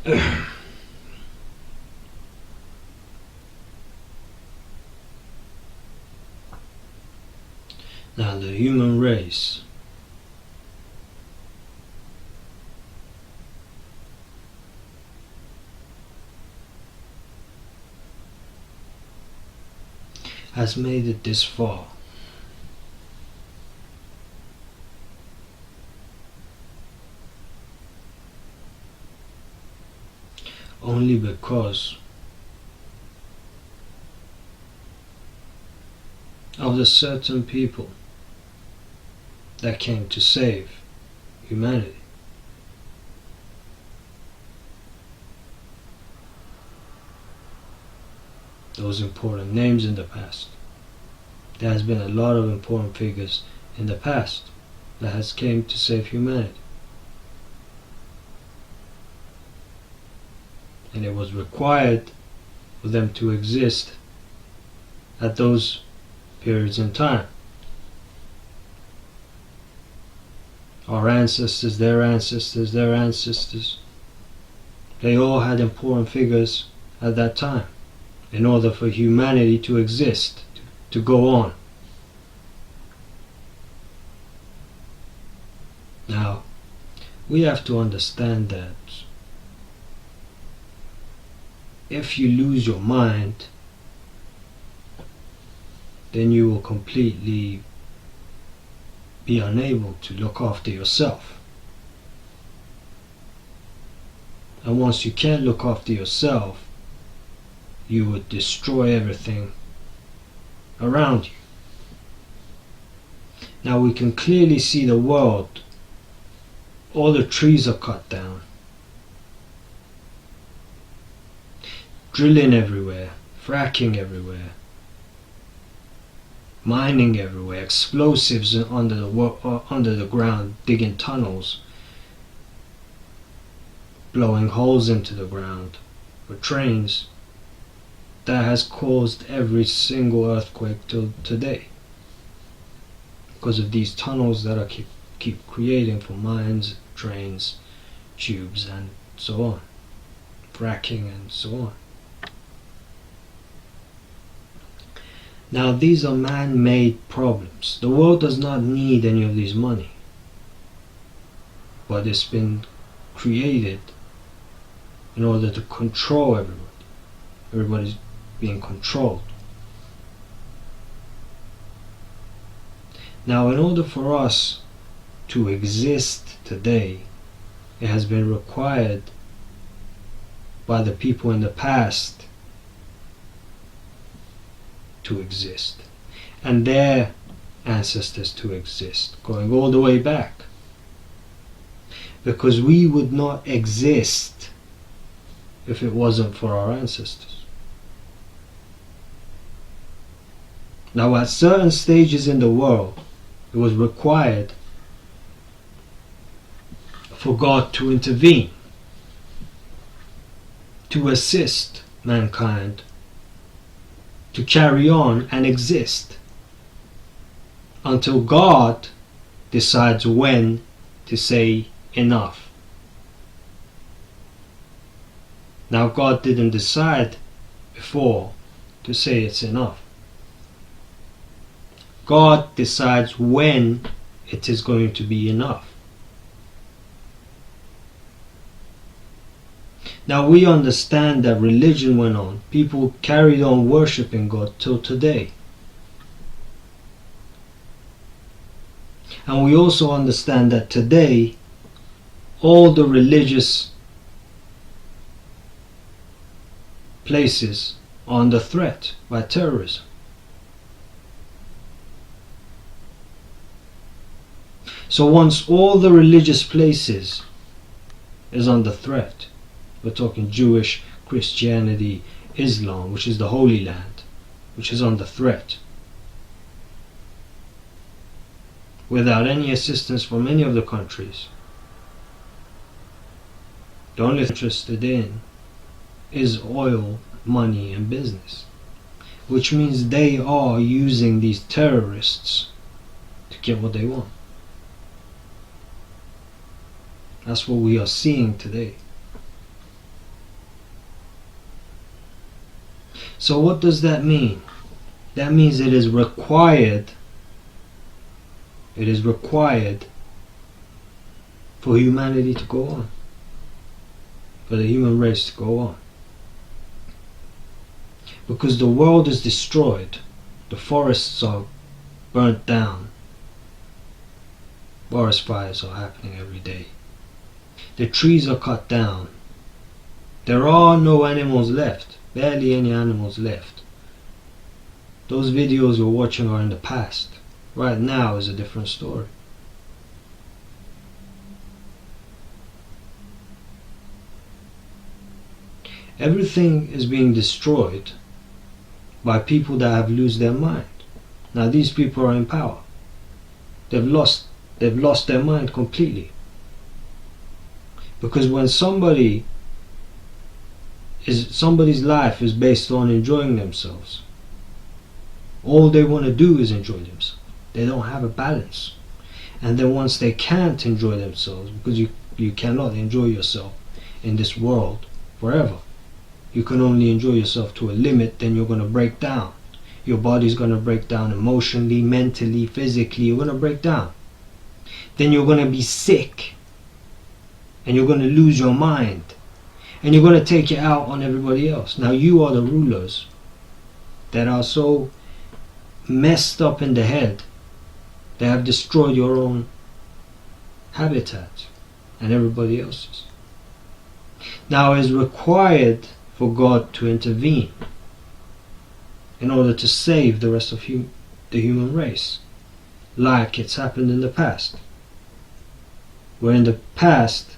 Now the human race has made it this far. Only because of the certain people that came to save humanity. Those important names in the past. There has been a lot of important figures in the past that has came to save humanity. And it was required for them to exist at those periods in time. Our ancestors, their ancestors, their ancestors, they all had important figures at that time in order for humanity to exist, to go on. Now, we have to understand that if you lose your mind, then you will completely be unable to look after yourself. And once you can't look after yourself, you would destroy everything around you. Now we can clearly see the world. All the trees are cut down. Drilling everywhere, fracking everywhere, mining everywhere, explosives under the ground, digging tunnels, blowing holes into the ground for trains. That has caused every single earthquake till today, because of these tunnels that are keep creating for mines, trains, tubes, and so on, fracking and so on. Now these are man-made problems. The world does not need any of these money, but it's been created in order to control everybody. Everybody's being controlled. Now in order for us to exist today, it has been required by the people in the past to exist, and their ancestors to exist, going all the way back, because we would not exist if it wasn't for our ancestors. Now at certain stages in the world, it was required for God to intervene, to assist mankind to carry on and exist, until God decides when to say enough. Now God didn't decide before to say it's enough. God decides when it is going to be enough. Now we understand that religion went on. People carried on worshipping God till today. And we also understand that today all the religious places are under threat by terrorism. So once all the religious places is under threat, we're talking Jewish, Christianity, Islam, which is the Holy Land, which is under threat, without any assistance from any of the countries. The only thing interested in is oil, money, and business, which means they are using these terrorists to get what they want. That's what we are seeing today. So what does that mean? That means it is required for humanity to go on, for the human race to go on. Because the world is destroyed, the forests are burnt down, forest fires are happening every day, the trees are cut down, there are no animals left, barely any animals left. Those videos we're watching are in the past. Right now is a different story. Everything is being destroyed by people that have lost their mind. Now these people are in power. They've lost their mind completely. Because when somebody's life is based on enjoying themselves, all they want to do is enjoy themselves. They don't have a balance. And then once they can't enjoy themselves, because you cannot enjoy yourself in this world forever, you can only enjoy yourself to a limit, then you're going to break down. Your body's going to break down emotionally, mentally, physically. You're going to break down. Then you're going to be sick. And you're going to lose your mind. And you're going to take it out on everybody else. Now you are the rulers that are so messed up in the head. They have destroyed your own habitat and everybody else's. Now it is required for God to intervene in order to save the rest of the human race, like it's happened in the past. Where in the past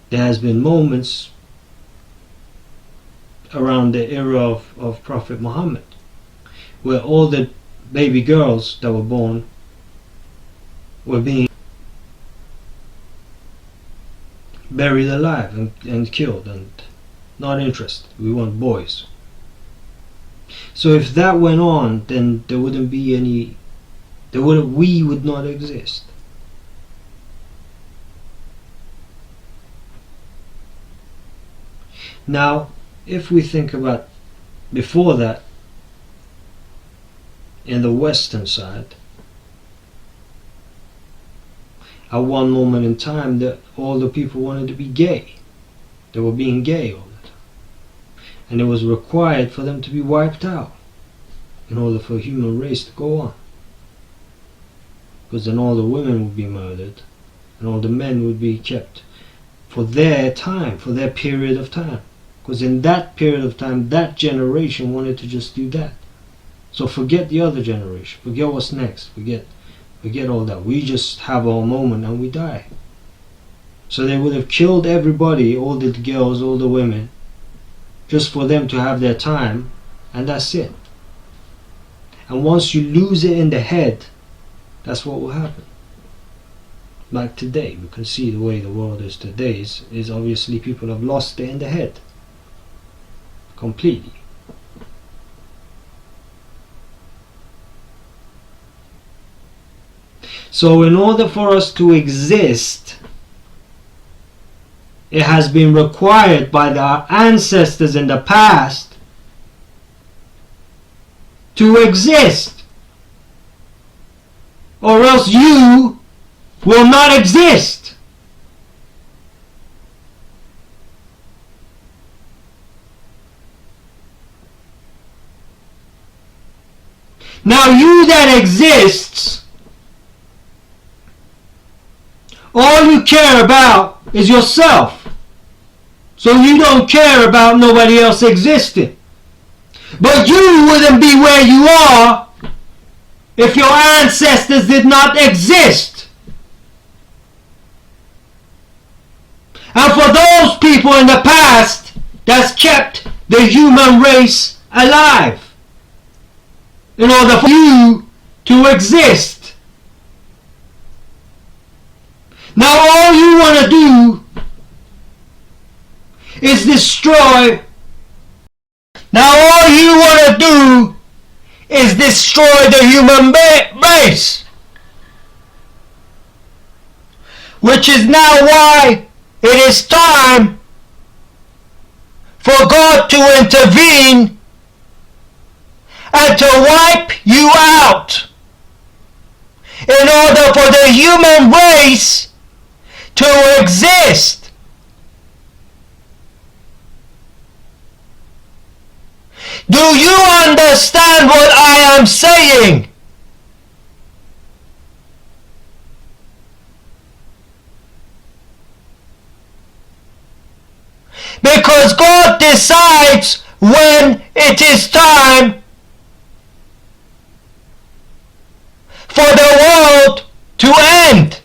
there has been moments around the era of Prophet Muhammad where all the baby girls that were born were being buried alive and killed, and not interested. We want boys. So if that went on, then there wouldn't be any, we would not exist. Now if we think about before that, in the western side, at one moment in time that all the people wanted to be gay. They were being gay all the time. And it was required for them to be wiped out in order for the human race to go on. Because then all the women would be murdered and all the men would be kept for their time, for their period of time. Because in that period of time, that generation wanted to just do that. So forget the other generation, forget what's next, forget all that. We just have our moment and we die. So they would have killed everybody, all the girls, all the women, just for them to have their time, and that's it. And once you lose it in the head, that's what will happen. Like today, we can see the way the world is today is obviously people have lost it in the head completely. So in order for us to exist, it has been required by our ancestors in the past to exist, or else you will not exist. Now you that exists, all you care about is yourself. So you don't care about nobody else existing. But you wouldn't be where you are if your ancestors did not exist. And for those people in the past, that's kept the human race alive in order for you to exist. Now all you want to do is destroy. Now all you want to do is destroy the human race. Which is now why it is time for God to intervene and to wipe you out in order for the human race to exist. Do you understand what I am saying? Because God decides when it is time for the world to end.